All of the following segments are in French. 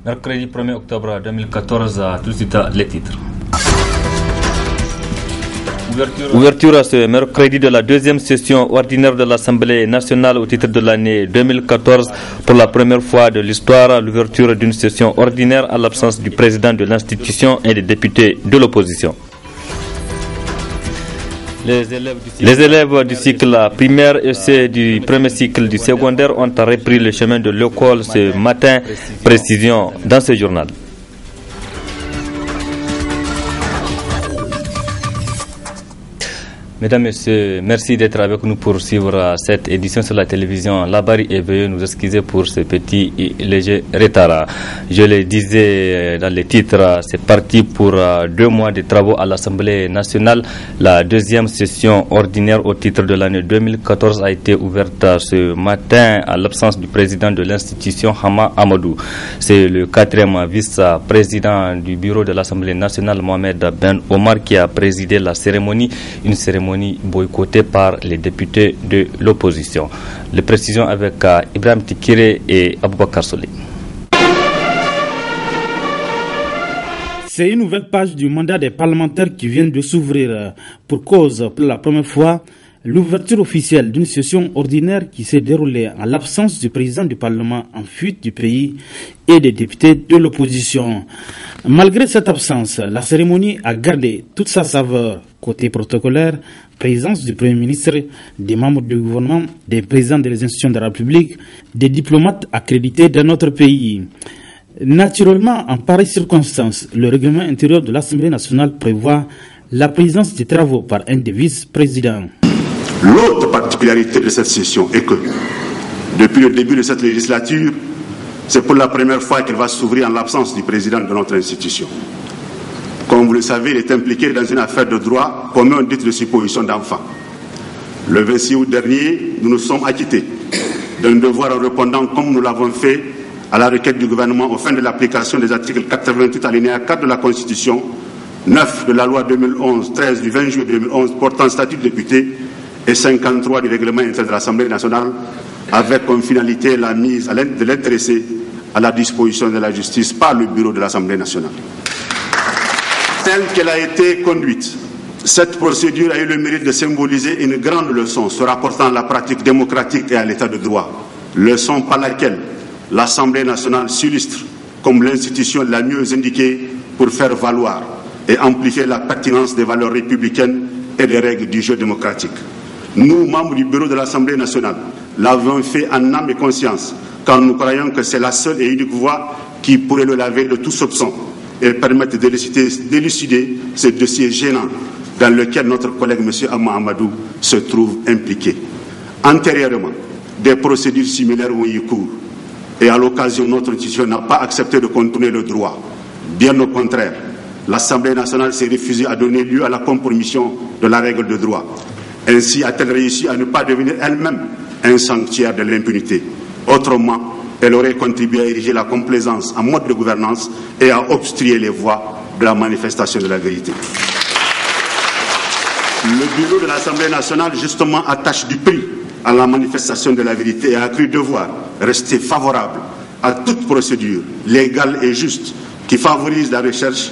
Mercredi 1er octobre 2014, tout de suite les titres. Ouverture ce mercredi de la deuxième session ordinaire de l'Assemblée nationale au titre de l'année 2014. Pour la première fois de l'histoire, l'ouverture d'une session ordinaire à l'absence du président de l'institution et des députés de l'opposition. Les élèves du cycle primaire et ceux du premier cycle du secondaire ont repris le chemin de l'école ce matin. Précision dans ce journal. Mesdames, Messieurs, merci d'être avec nous pour suivre cette édition sur la télévision Labari et veuillez nous excuser pour ce petit et léger retard. Je le disais dans les titres, c'est parti pour 2 mois de travaux à l'Assemblée nationale. La deuxième session ordinaire au titre de l'année 2014 a été ouverte ce matin à l'absence du président de l'institution, Hama Amadou. C'est le 4e vice-président du bureau de l'Assemblée nationale, Mohamed Ben Omar, qui a présidé la cérémonie, une cérémonie boycottée par les députés de l'opposition. Les précisions avec Ibrahim Tikire et Aboubakar Solé. C'est une nouvelle page du mandat des parlementaires qui vient de s'ouvrir. Pour cause, pour la première fois, l'ouverture officielle d'une session ordinaire qui s'est déroulée en l'absence du président du Parlement en fuite du pays et des députés de l'opposition. Malgré cette absence, la cérémonie a gardé toute sa saveur. Côté protocolaire, présence du Premier ministre, des membres du gouvernement, des présidents des institutions de la République, des diplomates accrédités dans notre pays. Naturellement, en pareille circonstance, le règlement intérieur de l'Assemblée nationale prévoit la présence des travaux par un des vice-présidents. L'autre particularité de cette session est que, depuis le début de cette législature, c'est pour la première fois qu'elle va s'ouvrir en l'absence du président de notre institution. Comme vous le savez, il est impliqué dans une affaire de droit commun dite de supposition d'enfant. Le 26 août dernier, nous nous sommes acquittés d'un devoir en répondant, comme nous l'avons fait, à la requête du gouvernement aux fins de l'application des articles 88 alinéa 4 de la Constitution, 9 de la loi 2011-13 du 20 juillet 2011 portant statut de député et 53 du règlement intérieur de l'Assemblée nationale, avec comme finalité la mise de l'intéressé à la disposition de la justice par le bureau de l'Assemblée nationale. Telle qu'elle a été conduite, cette procédure a eu le mérite de symboliser une grande leçon se rapportant à la pratique démocratique et à l'état de droit. Leçon par laquelle l'Assemblée nationale s'illustre comme l'institution la mieux indiquée pour faire valoir et amplifier la pertinence des valeurs républicaines et des règles du jeu démocratique. Nous, membres du bureau de l'Assemblée nationale, l'avons fait en âme et conscience, car nous croyons que c'est la seule et unique voie qui pourrait le laver de tout soupçon et permettre d'élucider ce dossier gênant dans lequel notre collègue M. Hama Amadou se trouve impliqué. Antérieurement, des procédures similaires ont eu cours et à l'occasion, notre institution n'a pas accepté de contourner le droit. Bien au contraire, l'Assemblée nationale s'est refusée à donner lieu à la compromission de la règle de droit. Ainsi a-t-elle réussi à ne pas devenir elle-même un sanctuaire de l'impunité. Autrement, elle aurait contribué à ériger la complaisance en mode de gouvernance et à obstruer les voies de la manifestation de la vérité. Le bureau de l'Assemblée nationale, justement, attache du prix à la manifestation de la vérité et a cru devoir rester favorable à toute procédure légale et juste qui favorise la recherche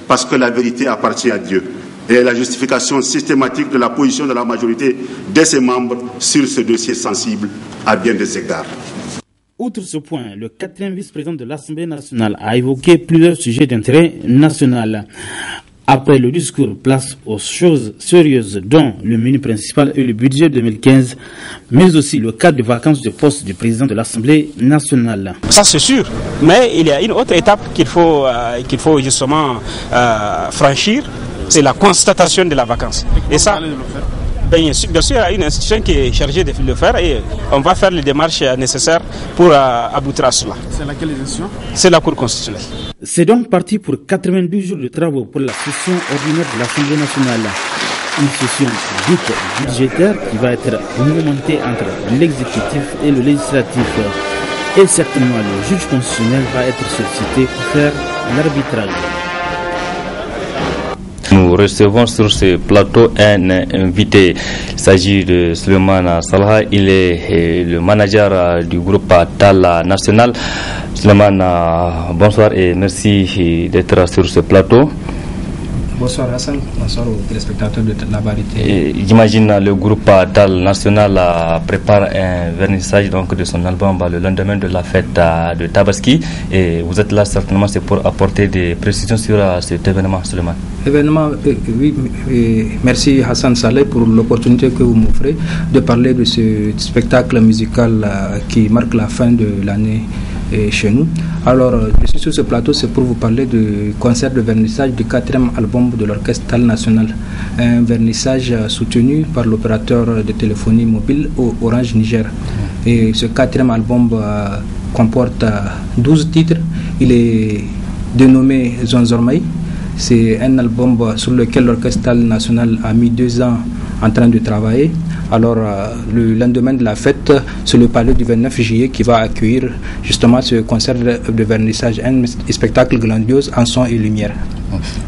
parce que la vérité appartient à Dieu. Et la justification systématique de la position de la majorité de ses membres sur ce dossier sensible à bien des égards. Outre ce point, le 4e vice-président de l'Assemblée nationale a évoqué plusieurs sujets d'intérêt national. Après le discours, place aux choses sérieuses dont le menu principal est le budget 2015, mais aussi le cadre de vacances de poste du président de l'Assemblée nationale. Ça c'est sûr, mais il y a une autre étape qu'il faut justement franchir. C'est la constatation de la vacance. Et ça, bien sûr, il y a une institution qui est chargée de le faire et on va faire les démarches nécessaires pour aboutir à cela. C'est laquelle institution? C'est la Cour constitutionnelle. C'est donc parti pour 92 jours de travaux pour la session ordinaire de l'Assemblée nationale. Une session dite budgétaire qui va être mouvementée entre l'exécutif et le législatif. Et certainement, le juge constitutionnel va être sollicité pour faire l'arbitrage. Nous nous recevons sur ce plateau un invité. Il s'agit de Suleiman Salha. Il est le manager du groupe TAL National. Suleiman, bonsoir et merci d'être sur ce plateau. Bonsoir Hassan, bonsoir aux téléspectateurs de la Barité. J'imagine le groupe TAL National prépare un vernissage donc, de son album le lendemain de la fête de Tabaski. Et vous êtes là certainement c'est pour apporter des précisions sur cet événement, Suleiman. Oui, merci Hassan Saleh pour l'opportunité que vous m'offrez de parler de ce spectacle musical qui marque la fin de l'année chez nous. Alors, je suis sur ce plateau, c'est pour vous parler du concert de vernissage du 4e album de l'Orchestre TAL National. Un vernissage soutenu par l'opérateur de téléphonie mobile Orange Niger. Et ce 4e album comporte 12 titres. Il est dénommé Zonzormaï. C'est un album sur lequel l'Orchestre TAL National a mis 2 ans en train de travailler. Alors, le lendemain de la fête, c'est le palais du 29 juillet qui va accueillir justement ce concert de vernissage, un spectacle grandiose en son et lumière.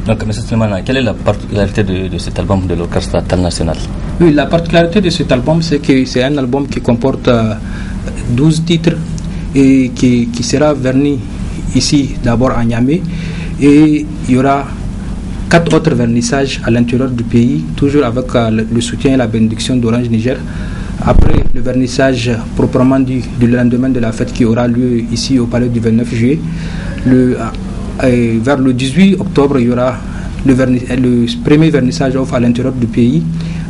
Donc, M. Suleiman, quelle est la particularité de cet album de l'Orchestre TAL National? Oui, la particularité de cet album, c'est que c'est un album qui comporte 12 titres et qui sera verni ici d'abord à Niamey, et il y aura 4 autres vernissages à l'intérieur du pays, toujours avec le soutien et la bénédiction d'Orange Niger. Après le vernissage proprement dit du lendemain de la fête qui aura lieu ici au palais du 29 juillet, vers le 18 octobre, il y aura le premier vernissage à l'intérieur du pays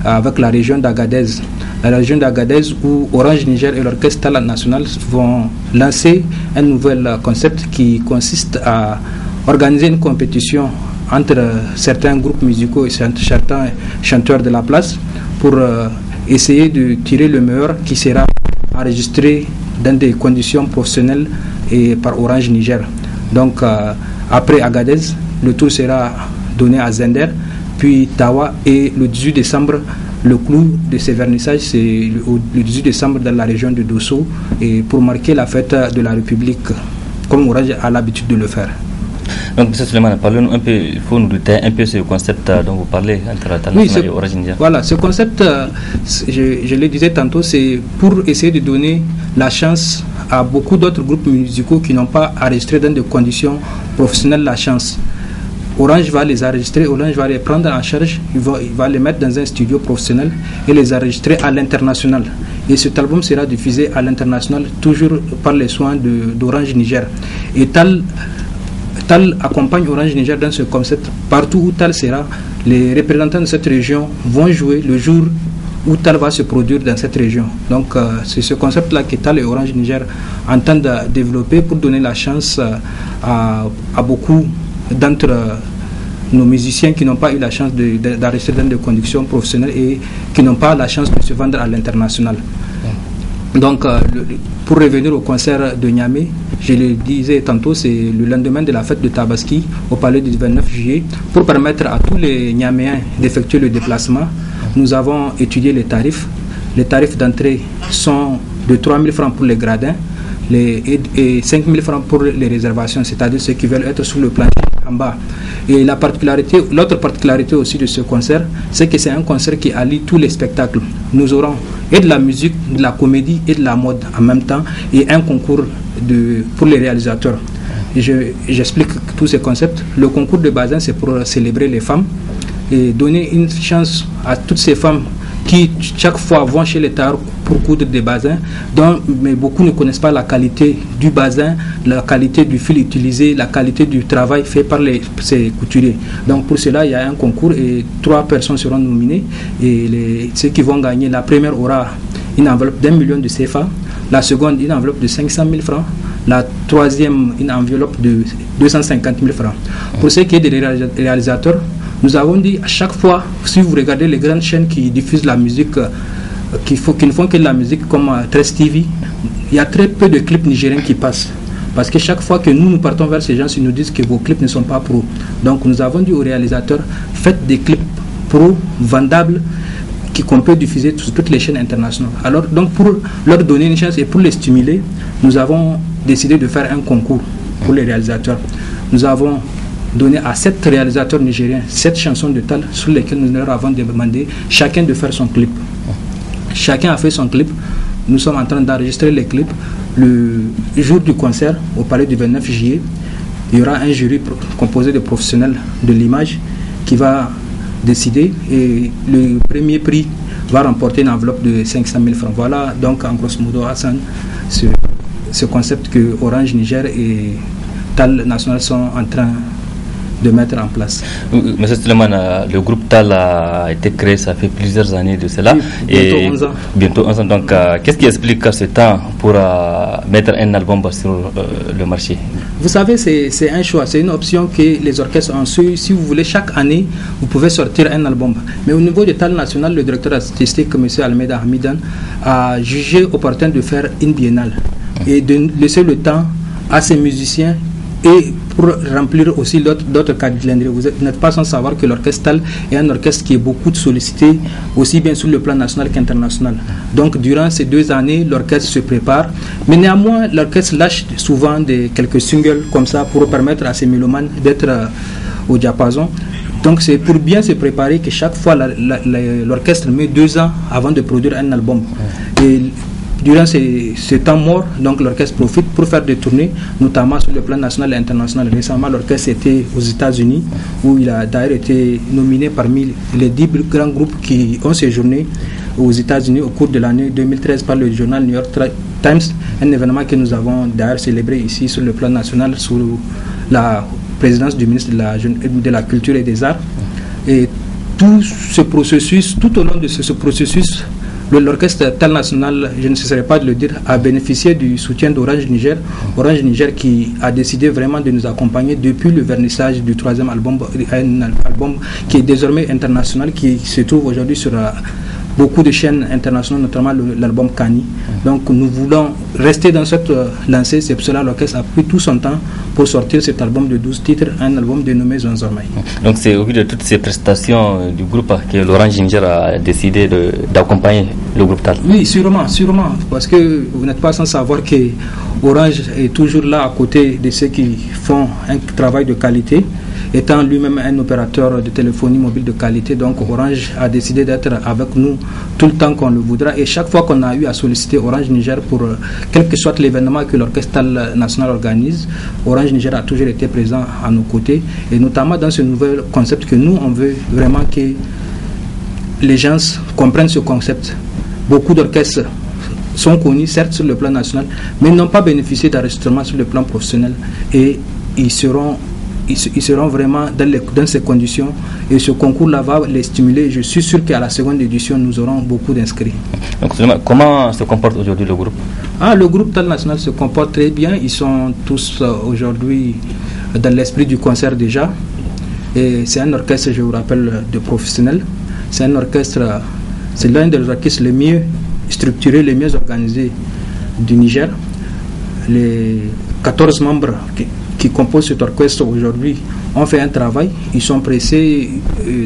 avec la région d'Agadez. La région d'Agadez où Orange Niger et l'Orchestre TAL National vont lancer un nouvel concept qui consiste à organiser une compétition entre certains groupes musicaux et certains chanteurs de la place pour essayer de tirer le meilleur qui sera enregistré dans des conditions professionnelles et par Orange Niger. Donc après Agadez, le tour sera donné à Zender, puis Tawa, et le 18 décembre, le clou de ces vernissages, c'est le 18 décembre dans la région de Dosso, et pour marquer la fête de la République, comme Orange a l'habitude de le faire. Donc, M. Suleiman, parlez-nous un peu, il faut nous détailler un peu ce concept dont vous parlez entre TAL National et Orange Niger. Voilà, ce concept, je le disais tantôt, c'est pour essayer de donner la chance à beaucoup d'autres groupes musicaux qui n'ont pas enregistré dans des conditions professionnelles la chance. Orange va les enregistrer, Orange va les prendre en charge, il va les mettre dans un studio professionnel et les enregistrer à l'international. Et cet album sera diffusé à l'international, toujours par les soins d'Orange Niger. Et TAL accompagne Orange Niger dans ce concept. Partout où TAL sera, les représentants de cette région vont jouer le jour où TAL va se produire dans cette région. Donc c'est ce concept-là que TAL et Orange Niger entendent développer pour donner la chance à beaucoup d'entre nos musiciens qui n'ont pas eu la chance d'enregistrer dans des conditions professionnelles et qui n'ont pas la chance de se vendre à l'international. Donc, pour revenir au concert de Niamey, je le disais tantôt, c'est le lendemain de la fête de Tabaski au palais du 29 juillet. Pour permettre à tous les Niaméens d'effectuer le déplacement, nous avons étudié les tarifs. Les tarifs d'entrée sont de 3 000 francs pour les gradins et 5 000 francs pour les réservations, c'est-à-dire ceux qui veulent être sur le plancher en bas. Et l'autre particularité aussi de ce concert, c'est que c'est un concert qui allie tous les spectacles. Nous aurons et de la musique, de la comédie et de la mode en même temps, et un concours pour les réalisateurs. J'explique tous ces concepts. Le concours de Bazin, c'est pour célébrer les femmes et donner une chance à toutes ces femmes qui chaque fois vont chez les tailleurs pour coudre des bazins, mais beaucoup ne connaissent pas la qualité du bazin, la qualité du fil utilisé, la qualité du travail fait par ces couturiers. Donc pour cela, il y a un concours et 3 personnes seront nominées, et ceux qui vont gagner, la première aura une enveloppe d'1 million de CFA, la seconde une enveloppe de 500 000 francs, la troisième une enveloppe de 250 000 francs. Pour ce qui est des réalisateurs, nous avons dit à chaque fois, si vous regardez les grandes chaînes qui diffusent la musique, qui ne font que de la musique comme 13 TV, il y a très peu de clips nigériens qui passent. Parce que chaque fois que nous partons vers ces gens, ils nous disent que vos clips ne sont pas pro. Donc nous avons dit aux réalisateurs, faites des clips pro, vendables, qu'on peut diffuser sur toutes les chaînes internationales. Alors donc pour leur donner une chance et pour les stimuler, nous avons décidé de faire un concours pour les réalisateurs. Nous avons donné à 7 réalisateurs nigériens 7 chansons de Tal sur lesquelles nous leur avons demandé chacun de faire son clip. Chacun a fait son clip. Nous sommes en train d'enregistrer les clips. Le jour du concert, au palais du 29 juillet, il y aura un jury composé de professionnels de l'image qui va décider, et le premier prix va remporter une enveloppe de 500 000 francs. Voilà donc en grosso modo, Hassan, ce concept que Orange Niger et Tal National sont en train de mettre en place. Monsieur Suleiman, le groupe TAL a été créé, ça fait plusieurs années de cela. Oui, bientôt 11 ans. Bientôt 11 ans. Donc, qu'est-ce qui explique ce temps pour mettre un album sur le marché? Vous savez, c'est un choix, c'est une option que les orchestres ont. Si vous voulez, chaque année, vous pouvez sortir un album. Mais au niveau de TAL National, le directeur artistique, M. Almeida Hamidan, a jugé opportun de faire une biennale et de laisser le temps à ses musiciens et pour remplir aussi d'autres calendriers. Vous n'êtes pas sans savoir que l'orchestre TAL est un orchestre qui est beaucoup sollicité, aussi bien sur le plan national qu'international. Donc durant ces 2 années, l'orchestre se prépare, mais néanmoins l'orchestre lâche souvent quelques singles comme ça pour permettre à ses mélomanes d'être au diapason. Donc c'est pour bien se préparer que chaque fois l'orchestre met 2 ans avant de produire un album. Et durant ce temps mort, donc l'orchestre profite pour faire des tournées, notamment sur le plan national et international. Récemment, l'orchestre était aux États-Unis, où il a d'ailleurs été nominé parmi les 10 grands groupes qui ont séjourné aux États-Unis au cours de l'année 2013 par le journal New York Times, un événement que nous avons d'ailleurs célébré ici sur le plan national sous la présidence du ministre de la Culture et des Arts. Et tout ce processus, tout au long de ce processus, l'orchestre TAL National, je ne cesserai pas de le dire, a bénéficié du soutien d'Orange Niger. Orange Niger qui a décidé vraiment de nous accompagner depuis le vernissage du 3e album, un album qui est désormais international, qui se trouve aujourd'hui sur beaucoup de chaînes internationales, notamment l'album Kani. Donc nous voulons rester dans cette lancée, c'est pour cela que l'orchestre a pris tout son temps pour sortir cet album de 12 titres, un album dénommé Zonzormaï. Donc c'est au vu de toutes ces prestations du groupe que l'Orange Niger a décidé d'accompagner le groupe TAL. Oui, sûrement, parce que vous n'êtes pas sans savoir que Orange est toujours là à côté de ceux qui font un travail de qualité, étant lui-même un opérateur de téléphonie mobile de qualité. Donc Orange a décidé d'être avec nous tout le temps qu'on le voudra, et chaque fois qu'on a eu à solliciter Orange Niger pour quel que soit l'événement que l'orchestre TAL National organise, Orange Niger a toujours été présent à nos côtés, et notamment dans ce nouvel concept que nous on veut vraiment que les gens comprennent ce concept. Beaucoup d'orchestres sont connus certes sur le plan national, mais n'ont pas bénéficié d'enregistrement sur le plan professionnel, et ils seront vraiment dans ces conditions, et ce concours-là va les stimuler. Je suis sûr qu'à la seconde édition, nous aurons beaucoup d'inscrits. Donc, comment se comporte aujourd'hui le groupe? Le groupe TAL National se comporte très bien. Ils sont tous aujourd'hui dans l'esprit du concert déjà. Et c'est un orchestre, je vous rappelle, de professionnels. C'est un orchestre, c'est l'un des orchestres les mieux structurés, les mieux organisés du Niger. Les 14 membres qui composent cet orchestre aujourd'hui ont fait un travail. Ils sont pressés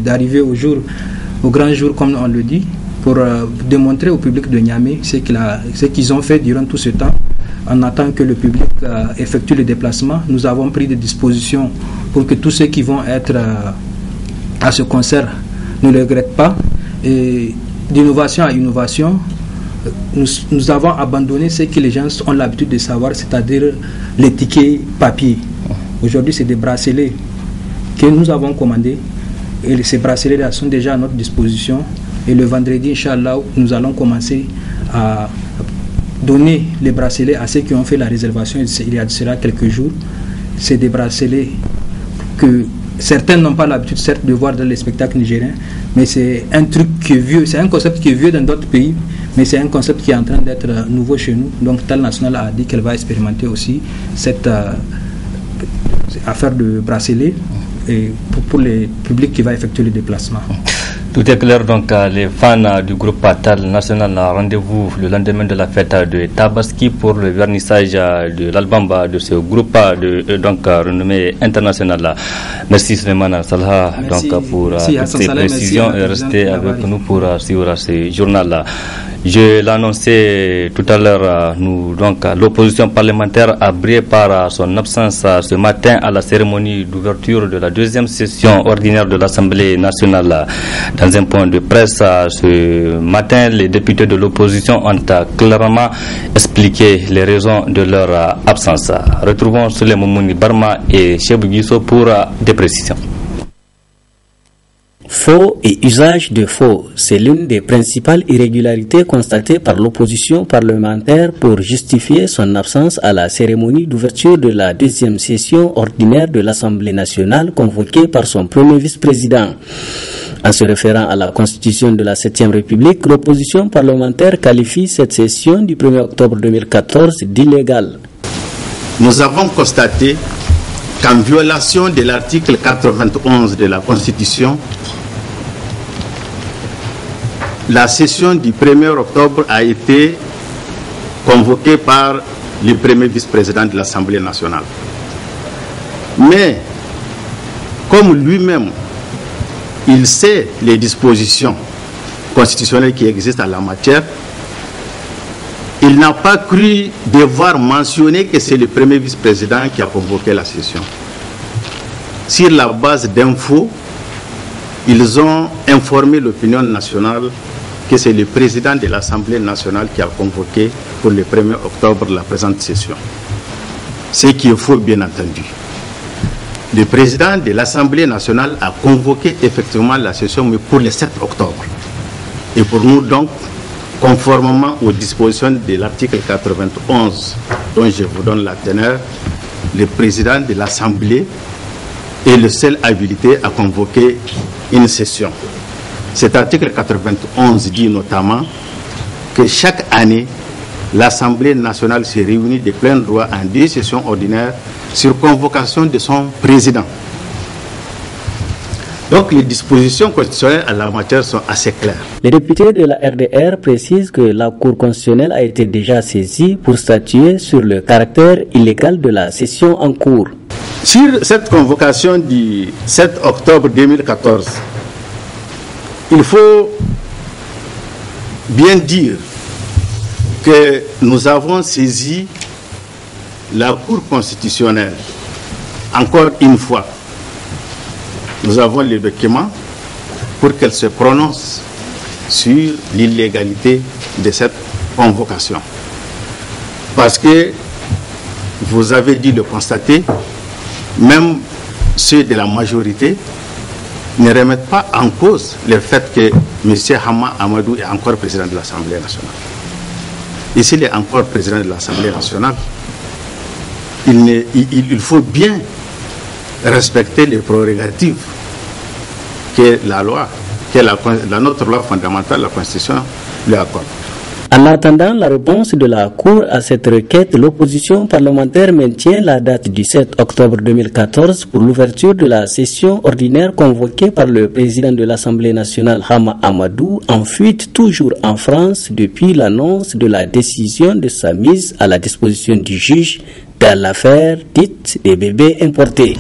d'arriver au grand jour, comme on le dit, pour démontrer au public de Niamey ce qu'ils ont fait durant tout ce temps. En attendant que le public effectue le déplacement, nous avons pris des dispositions pour que tous ceux qui vont être à ce concert ne le regrettent pas. Et d'innovation à innovation, nous avons abandonné ce que les gens ont l'habitude de savoir, c'est-à-dire les tickets papier. Aujourd'hui, c'est des bracelets que nous avons commandés, et ces bracelets-là sont déjà à notre disposition. Et le vendredi, Inch'Allah, nous allons commencer à donner les bracelets à ceux qui ont fait la réservation il y a de cela quelques jours. C'est des bracelets que certains n'ont pas l'habitude certes de voir dans les spectacles nigériens, mais c'est un truc qui est vieux, c'est un concept qui est vieux dans d'autres pays, mais c'est un concept qui est en train d'être nouveau chez nous. Donc TAL National a dit qu'elle va expérimenter aussi cette affaire de bracelet et pour les publics qui va effectuer le déplacement. Tout est clair, donc les fans du groupe TAL National ont rendez-vous le lendemain de la fête de Tabaski pour le vernissage de l'album de ce groupe donc renommé international. Merci Suleiman Salha pour toutes ces précisions, et restez avec nous pour suivre ce journal-là. Je l'annonçais tout à l'heure, l'opposition parlementaire a brillé par son absence ce matin à la cérémonie d'ouverture de la deuxième session ordinaire de l'Assemblée nationale. Dans un point de presse ce matin, les députés de l'opposition ont clairement expliqué les raisons de leur absence. Retrouvons Souleymane Mouni Barma et Chebou Guisso pour des précisions. Faux et usage de faux, c'est l'une des principales irrégularités constatées par l'opposition parlementaire pour justifier son absence à la cérémonie d'ouverture de la deuxième session ordinaire de l'Assemblée nationale convoquée par son premier vice-président. En se référant à la Constitution de la 7e République, l'opposition parlementaire qualifie cette session du 1er octobre 2014 d'illégale. Nous avons constaté qu'en violation de l'article 91 de la Constitution, la session du 1er octobre a été convoquée par le premier vice-président de l'Assemblée nationale. Mais, comme lui-même, il sait les dispositions constitutionnelles qui existent en la matière, il n'a pas cru devoir mentionner que c'est le premier vice-président qui a convoqué la session. Sur la base d'infos, ils ont informé l'opinion nationale que c'est le président de l'Assemblée nationale qui a convoqué pour le 1er octobre la présente session. Ce qui est faux, bien entendu. Le président de l'Assemblée nationale a convoqué effectivement la session, mais pour le 7 octobre. Et pour nous donc, conformément aux dispositions de l'article 91, dont je vous donne la teneur, le président de l'Assemblée est le seul habilité à convoquer une session. Cet article 91 dit notamment que chaque année, l'Assemblée nationale se réunit de plein droit en 2 sessions ordinaires sur convocation de son président. Donc les dispositions constitutionnelles en la matière sont assez claires. Les députés de la RDR précisent que la Cour constitutionnelle a été déjà saisie pour statuer sur le caractère illégal de la session en cours. Sur cette convocation du 7 octobre 2014, il faut bien dire que nous avons saisi la Cour constitutionnelle. Encore une fois, nous avons les documents pour qu'elle se prononce sur l'illégalité de cette convocation. Parce que, vous avez dû le constater, même ceux de la majorité ne remettent pas en cause le fait que M. Hama Amadou est encore président de l'Assemblée nationale. Et s'il est encore président de l'Assemblée nationale, il faut bien respecter les prérogatives que la loi, que notre loi fondamentale, la Constitution, lui accorde. En attendant la réponse de la Cour à cette requête, l'opposition parlementaire maintient la date du 7 octobre 2014 pour l'ouverture de la session ordinaire convoquée par le président de l'Assemblée nationale Hama Amadou, en fuite toujours en France depuis l'annonce de la décision de sa mise à la disposition du juge dans l'affaire dite des bébés importés.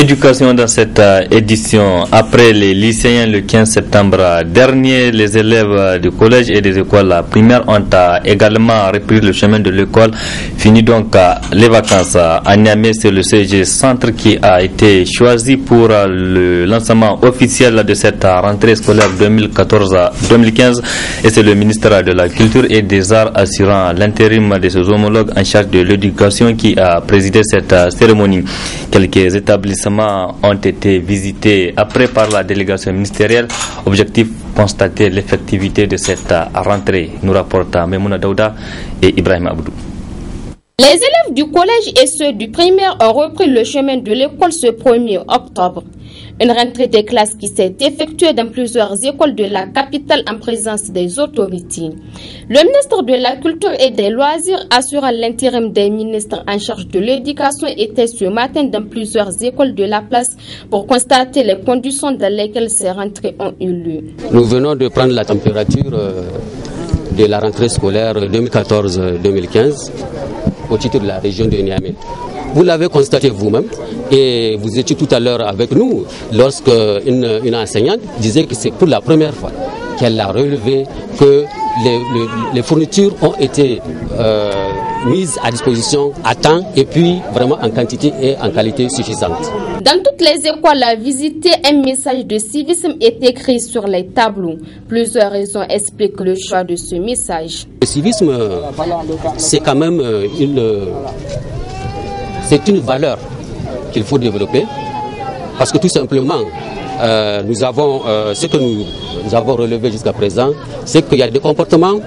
Éducation dans cette édition. Après les lycéens le 15 septembre dernier, les élèves du collège et des écoles primaires ont également repris le chemin de l'école. Fini donc les vacances. À Niamey, c'est le CG Centre qui a été choisi pour le lancement officiel de cette rentrée scolaire 2014-2015 et c'est le ministère de la Culture et des Arts assurant l'intérim de ses homologues en charge de l'éducation qui a présidé cette cérémonie. Quelques établissements ont été visités après par la délégation ministérielle. Objectif, constater l'effectivité de cette rentrée, nous rapportent Memouna Daouda et Ibrahim Abdou. Les élèves du collège et ceux du primaire ont repris le chemin de l'école ce 1er octobre. Une rentrée des classes qui s'est effectuée dans plusieurs écoles de la capitale en présence des autorités. Le ministre de la Culture et des Loisirs assurant l'intérim des ministres en charge de l'éducation était ce matin dans plusieurs écoles de la place pour constater les conditions dans lesquelles ces rentrées ont eu lieu. Nous venons de prendre la température de la rentrée scolaire 2014-2015 au titre de la région de Niamey. Vous l'avez constaté vous-même et vous étiez tout à l'heure avec nous lorsque une enseignante disait que c'est pour la première fois qu'elle a relevé que les fournitures ont été mises à disposition à temps et puis vraiment en quantité et en qualité suffisante. Dans toutes les écoles visitées, un message de civisme est écrit sur les tableaux. Plusieurs raisons expliquent le choix de ce message. Le civisme, c'est quand même une valeur qu'il faut développer parce que tout simplement, ce que nous avons relevé jusqu'à présent, c'est qu'il y a des comportements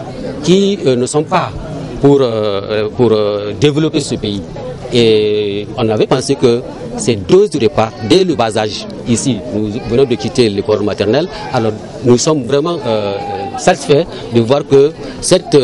qui ne sont pas pour développer ce pays. Et on avait pensé que ces doses de repas, dès le bas âge, ici, nous venons de quitter l'école maternelle, alors nous sommes vraiment satisfaits de voir que cette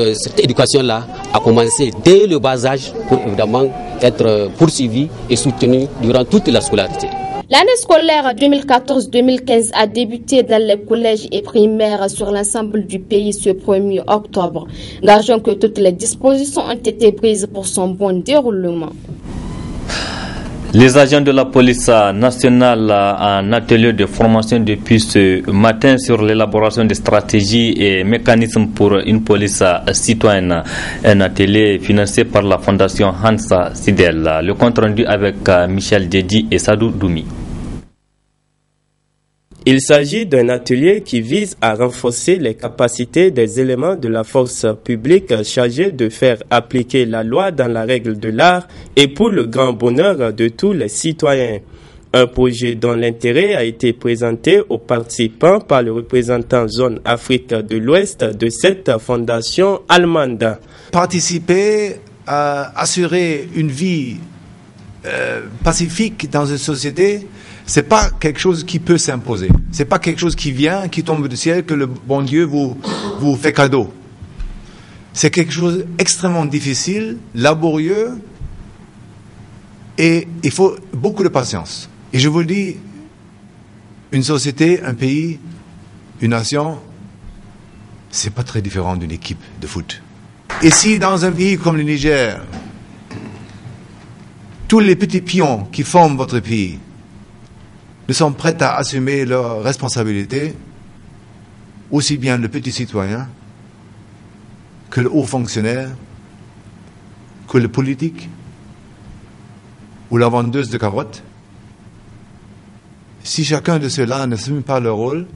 éducation-là a commencé dès le bas âge pour évidemment être poursuivie et soutenue durant toute la scolarité. L'année scolaire 2014-2015 a débuté dans les collèges et primaires sur l'ensemble du pays ce 1er octobre. Gageons que toutes les dispositions ont été prises pour son bon déroulement. Les agents de la police nationale en atelier de formation depuis ce matin sur l'élaboration de stratégies et mécanismes pour une police citoyenne. Un atelier financé par la fondation Hansa Sidel. Le compte rendu avec Michel Dedi et Sadou Doumi. Il s'agit d'un atelier qui vise à renforcer les capacités des éléments de la force publique chargés de faire appliquer la loi dans la règle de l'art et pour le grand bonheur de tous les citoyens. Un projet dont l'intérêt a été présenté aux participants par le représentant zone Afrique de l'Ouest de cette fondation allemande. Participer à assurer une vie pacifique dans une société, c'est pas quelque chose qui peut s'imposer. C'est pas quelque chose qui vient, qui tombe du ciel, que le bon Dieu vous fait cadeau. C'est quelque chose d'extrêmement difficile, laborieux, et il faut beaucoup de patience. Et je vous le dis, une société, un pays, une nation, c'est pas très différent d'une équipe de foot. Et si dans un pays comme le Niger, tous les petits pions qui forment votre pays ne sont prêts à assumer leurs responsabilités, aussi bien le petit citoyen que le haut fonctionnaire, que le politique ou la vendeuse de carottes. Si chacun de ceux-là n'assume pas leur rôle,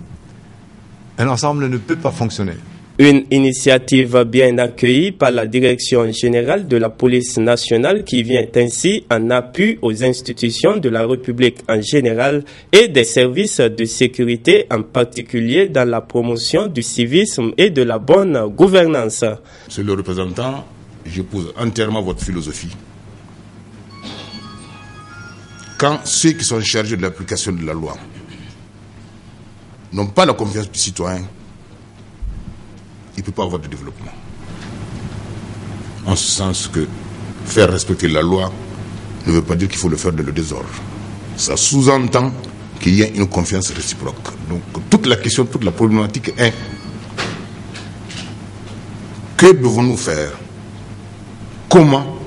un ensemble ne peut pas fonctionner. Une initiative bien accueillie par la Direction générale de la police nationale qui vient ainsi en appui aux institutions de la République en général et des services de sécurité en particulier dans la promotion du civisme et de la bonne gouvernance. Monsieur le représentant, j'épouse entièrement votre philosophie. Quand ceux qui sont chargés de l'application de la loi n'ont pas la confiance du citoyen, il ne peut pas avoir de développement. En ce sens que faire respecter la loi ne veut pas dire qu'il faut le faire dans le désordre. Ça sous-entend qu'il y ait une confiance réciproque. Donc toute la question, toute la problématique est que devons-nous faire? Comment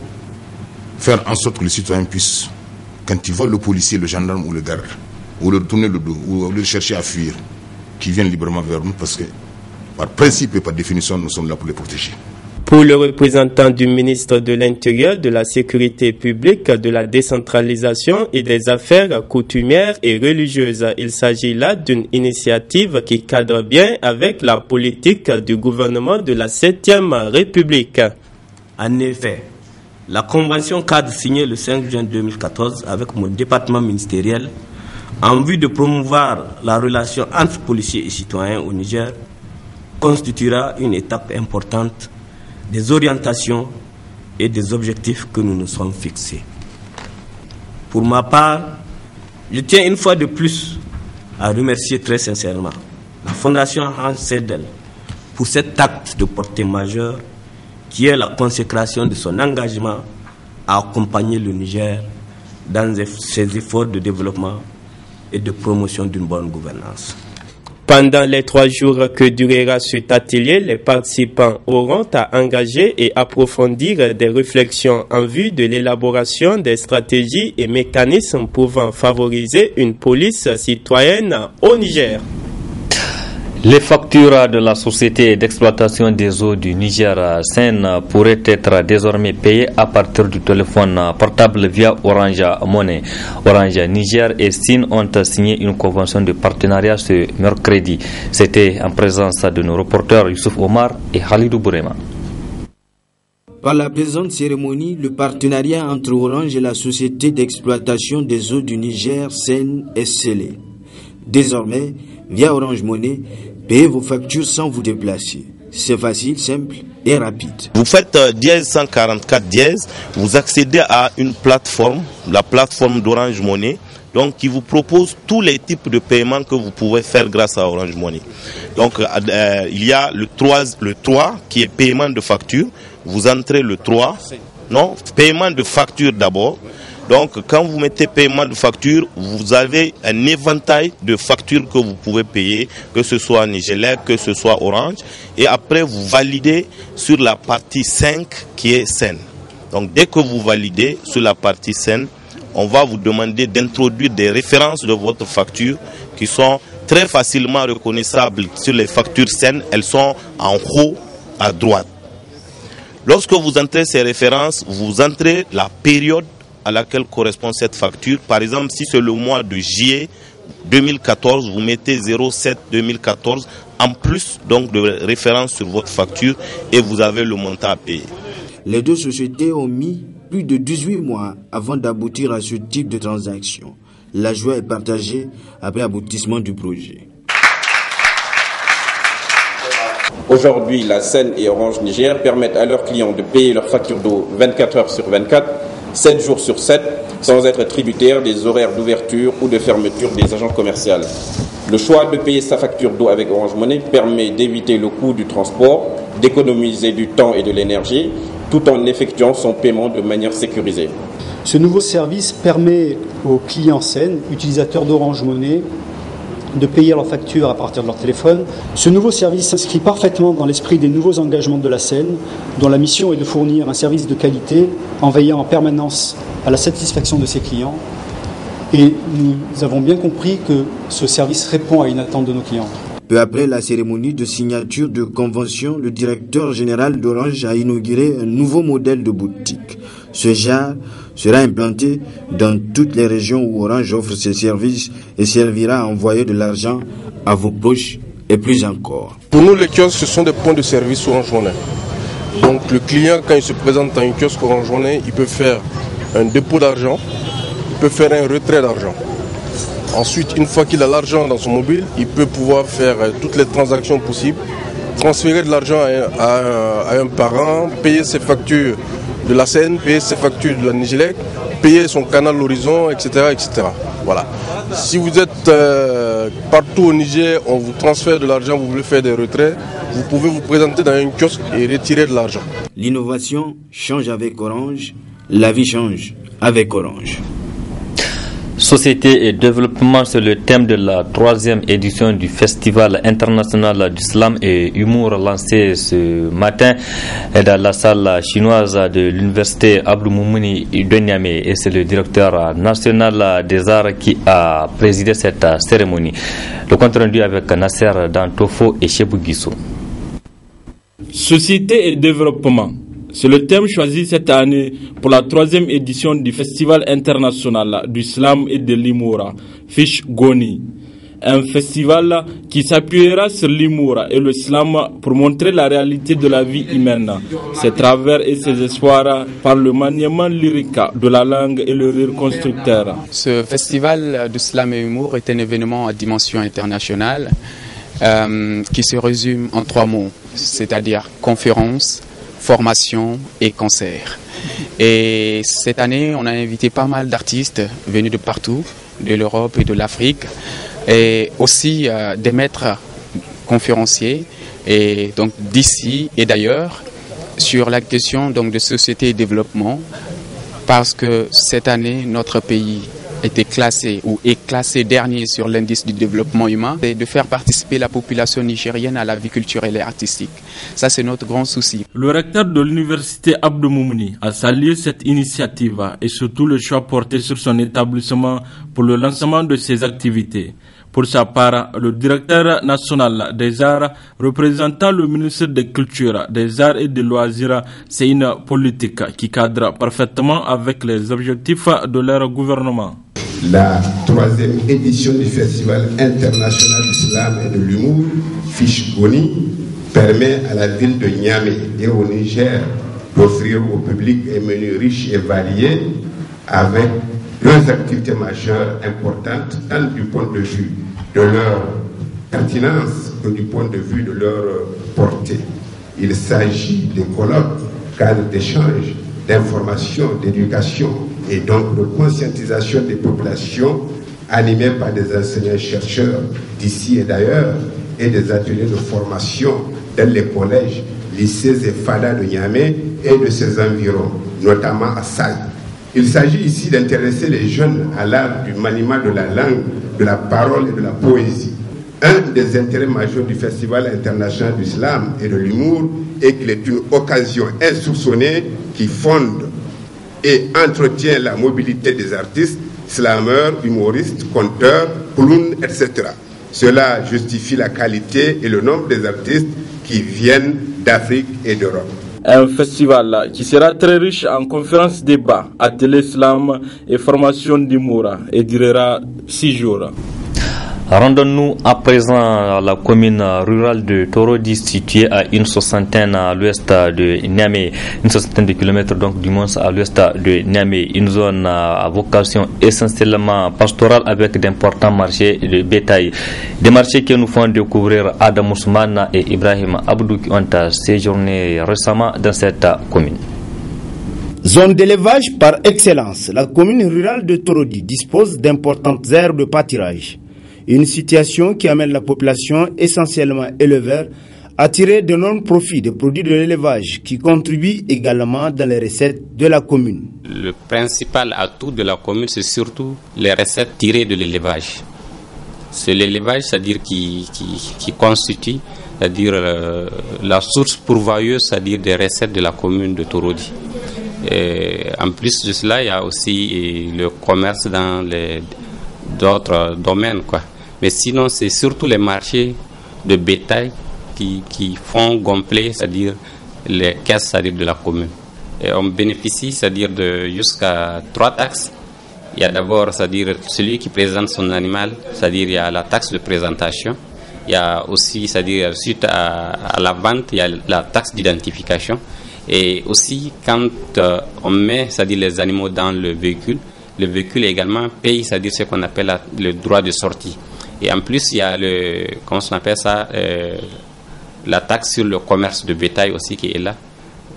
faire en sorte que le citoyen puisse, quand il voit le policier, le gendarme ou le garde, ou le tourner le dos, ou le chercher à fuir, qu'il vienne librement vers nous parce que par principe et par définition, nous sommes là pour les protéger. Pour le représentant du ministre de l'Intérieur, de la Sécurité publique, de la décentralisation et des affaires coutumières et religieuses, il s'agit là d'une initiative qui cadre bien avec la politique du gouvernement de la 7e République. En effet, la convention cadre signée le 5 juin 2014 avec mon département ministériel en vue de promouvoir la relation entre policiers et citoyens au Niger constituera une étape importante des orientations et des objectifs que nous nous sommes fixés. Pour ma part, je tiens une fois de plus à remercier très sincèrement la Fondation Hans Sedel pour cet acte de portée majeure qui est la consécration de son engagement à accompagner le Niger dans ses efforts de développement et de promotion d'une bonne gouvernance. Pendant les 3 jours que durera cet atelier, les participants auront à engager et approfondir des réflexions en vue de l'élaboration des stratégies et mécanismes pouvant favoriser une police citoyenne au Niger. Les factures de la société d'exploitation des eaux du Niger, SEN, pourraient être désormais payées à partir du téléphone portable via Orange Money. Orange Niger et SIN ont signé une convention de partenariat ce mercredi. C'était en présence de nos reporters Youssouf Omar et Khalidou Bourema. Par la présente cérémonie, le partenariat entre Orange et la société d'exploitation des eaux du Niger, SEN, est scellé. Désormais, via Orange Money, payez vos factures sans vous déplacer. C'est facile, simple et rapide. Vous faites dièse 144 dièse, vous accédez à une plateforme, la plateforme d'Orange Money, donc qui vous propose tous les types de paiements que vous pouvez faire grâce à Orange Money. Donc il y a le 3 qui est paiement de facture. Vous entrez le 3, non, paiement de facture d'abord. Donc, quand vous mettez paiement de facture, vous avez un éventail de factures que vous pouvez payer, que ce soit Nigelec, que ce soit Orange. Et après, vous validez sur la partie 5 qui est SEN. Donc, dès que vous validez sur la partie SEN, on va vous demander d'introduire des références de votre facture qui sont très facilement reconnaissables sur les factures SEN. Elles sont en haut à droite. Lorsque vous entrez ces références, vous entrez la période à laquelle correspond cette facture. Par exemple, si c'est le mois de juillet 2014, vous mettez 07 2014 en plus donc de référence sur votre facture et vous avez le montant à payer. Les deux sociétés ont mis plus de 18 mois avant d'aboutir à ce type de transaction. La joie est partagée après aboutissement du projet. Aujourd'hui, la SEN et Orange Niger permettent à leurs clients de payer leurs factures d'eau 24 heures sur 24, 7 jours sur 7, sans être tributaire des horaires d'ouverture ou de fermeture des agents commerciaux. Le choix de payer sa facture d'eau avec Orange Money permet d'éviter le coût du transport, d'économiser du temps et de l'énergie, tout en effectuant son paiement de manière sécurisée. Ce nouveau service permet aux clients SEN, utilisateurs d'Orange Money, de payer leurs factures à partir de leur téléphone. Ce nouveau service s'inscrit parfaitement dans l'esprit des nouveaux engagements de la SEN, dont la mission est de fournir un service de qualité en veillant en permanence à la satisfaction de ses clients. Et nous avons bien compris que ce service répond à une attente de nos clients. Peu après la cérémonie de signature de convention, le directeur général d'Orange a inauguré un nouveau modèle de boutique. Ce genre sera implanté dans toutes les régions où Orange offre ses services et servira à envoyer de l'argent à vos poches et plus encore. Pour nous, les kiosques, ce sont des points de service Orange Money. Donc le client, quand il se présente dans un kiosque Orange Money, il peut faire un dépôt d'argent, il peut faire un retrait d'argent. Ensuite, une fois qu'il a l'argent dans son mobile, il peut pouvoir faire toutes les transactions possibles, transférer de l'argent à un parent, payer ses factures de la SEN, payer ses factures de la Nigelec, payer son canal Horizon, etc. etc. Voilà. Si vous êtes partout au Niger, on vous transfère de l'argent, vous voulez faire des retraits, vous pouvez vous présenter dans un kiosque et retirer de l'argent. L'innovation change avec Orange, la vie change avec Orange. Société et développement, c'est le thème de la 3e édition du Festival international du slam et humour lancé ce matin dans la salle chinoise de l'université Abdou Moumouni de Niamey. Et c'est le directeur national des arts qui a présidé cette cérémonie. Le compte rendu avec Nasser Dantofo et Chebou Guissou. Société et développement. C'est le thème choisi cette année pour la 3e édition du Festival international du slam et de l'humour, Fish Goni. Un festival qui s'appuiera sur l'humour et le slam pour montrer la réalité de la vie humaine, ses travers et ses espoirs par le maniement lyrique de la langue et le rire constructeur. Ce festival du slam et humour est un événement à dimension internationale qui se résume en 3 mots, c'est-à-dire conférence, formation et concert. Et cette année, on a invité pas mal d'artistes venus de partout, de l'Europe et de l'Afrique, et aussi des maîtres conférenciers, et donc d'ici et d'ailleurs, sur la question donc de société et développement, parce que cette année, notre pays était classé ou est classé dernier sur l'indice du développement humain, et de faire participer la population nigérienne à la vie culturelle et artistique. Ça, c'est notre grand souci. Le recteur de l'université Abdou Moumouni a salué cette initiative et surtout le choix porté sur son établissement pour le lancement de ses activités. Pour sa part, le directeur national des arts, représentant le ministre des Cultures, des Arts et des Loisirs, c'est une politique qui cadre parfaitement avec les objectifs de leur gouvernement. La 3e édition du Festival international du slam et de l'humour, Fish Goni, permet à la ville de Niamey et au Niger d'offrir au public un menu riche et varié avec 2 activités majeures importantes, tant du point de vue de leur pertinence que du point de vue de leur portée. Il s'agit des colloques, cadres d'échange, d'information, d'éducation et donc de conscientisation des populations animés par des enseignants-chercheurs d'ici et d'ailleurs et des ateliers de formation dans les collèges, lycées et fadas de Niamey et de ses environs, notamment à Saï. Il s'agit ici d'intéresser les jeunes à l'art du maniement de la langue, de la parole et de la poésie. Un des intérêts majeurs du Festival international du slam et de l'humour est qu'il est une occasion insoupçonnée qui fonde et entretient la mobilité des artistes, slameurs, humoristes, conteurs, clowns, etc. Cela justifie la qualité et le nombre des artistes qui viennent d'Afrique et d'Europe. Un festival qui sera très riche en conférences, débats, ateliers slam et formations d'humour et durera 6 jours. Rendons-nous à présent à la commune rurale de Torodi, située à une soixantaine à l'ouest de Niamey, une soixantaine de kilomètres donc du moins à l'ouest de Niamey, une zone à vocation essentiellement pastorale avec d'importants marchés de bétail. Des marchés que nous font découvrir Adam Ousmane et Ibrahim Abdou qui ont séjourné récemment dans cette commune. Zone d'élevage par excellence, la commune rurale de Torodi dispose d'importantes aires de pâturage. Une situation qui amène la population, essentiellement éleveur, à tirer d'énormes profits des produits de l'élevage qui contribuent également dans les recettes de la commune. Le principal atout de la commune, c'est surtout les recettes tirées de l'élevage. C'est l'élevage, c'est-à-dire qui constitue, c'est-à-dire la source pourvoyeuse, c'est-à-dire des recettes de la commune de Torodi. Et en plus de cela, il y a aussi le commerce dans d'autres domaines, quoi. Mais sinon, c'est surtout les marchés de bétail qui font gonfler, c'est-à-dire les caisses, c'est-à-dire de la commune. Et on bénéficie, c'est-à-dire de jusqu'à 3 taxes. Il y a d'abord, c'est-à-dire celui qui présente son animal, c'est-à-dire il y a la taxe de présentation. Il y a aussi, c'est-à-dire suite à la vente, il y a la taxe d'identification. Et aussi, quand on met, c'est-à-dire les animaux dans le véhicule également paye, c'est-à-dire ce qu'on appelle le droit de sortie. Et en plus, il y a la taxe sur le commerce de bétail aussi qui est là.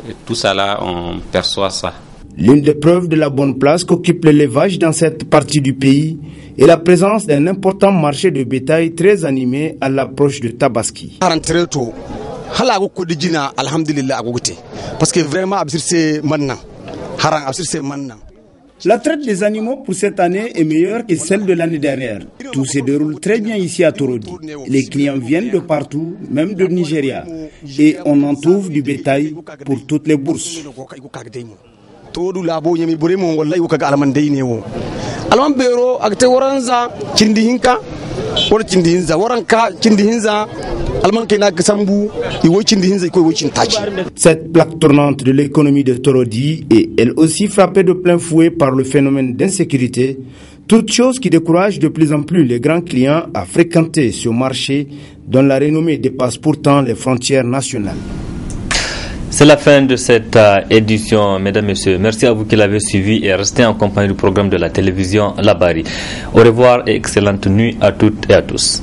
Et tout ça là, on perçoit ça. L'une des preuves de la bonne place qu'occupe l'élevage dans cette partie du pays est la présence d'un important marché de bétail très animé à l'approche de Tabaski. Parce que vraiment, la traite des animaux pour cette année est meilleure que celle de l'année dernière. Tout se déroule très bien ici à Torodi. Les clients viennent de partout, même de Nigeria. Et on en trouve du bétail pour toutes les bourses. Cette plaque tournante de l'économie de Torodi est elle aussi frappée de plein fouet par le phénomène d'insécurité, toute chose qui décourage de plus en plus les grands clients à fréquenter ce marché dont la renommée dépasse pourtant les frontières nationales. C'est la fin de cette édition, mesdames, messieurs. Merci à vous qui l'avez suivi et restez en compagnie du programme de la télévision Labari. Au revoir et excellente nuit à toutes et à tous.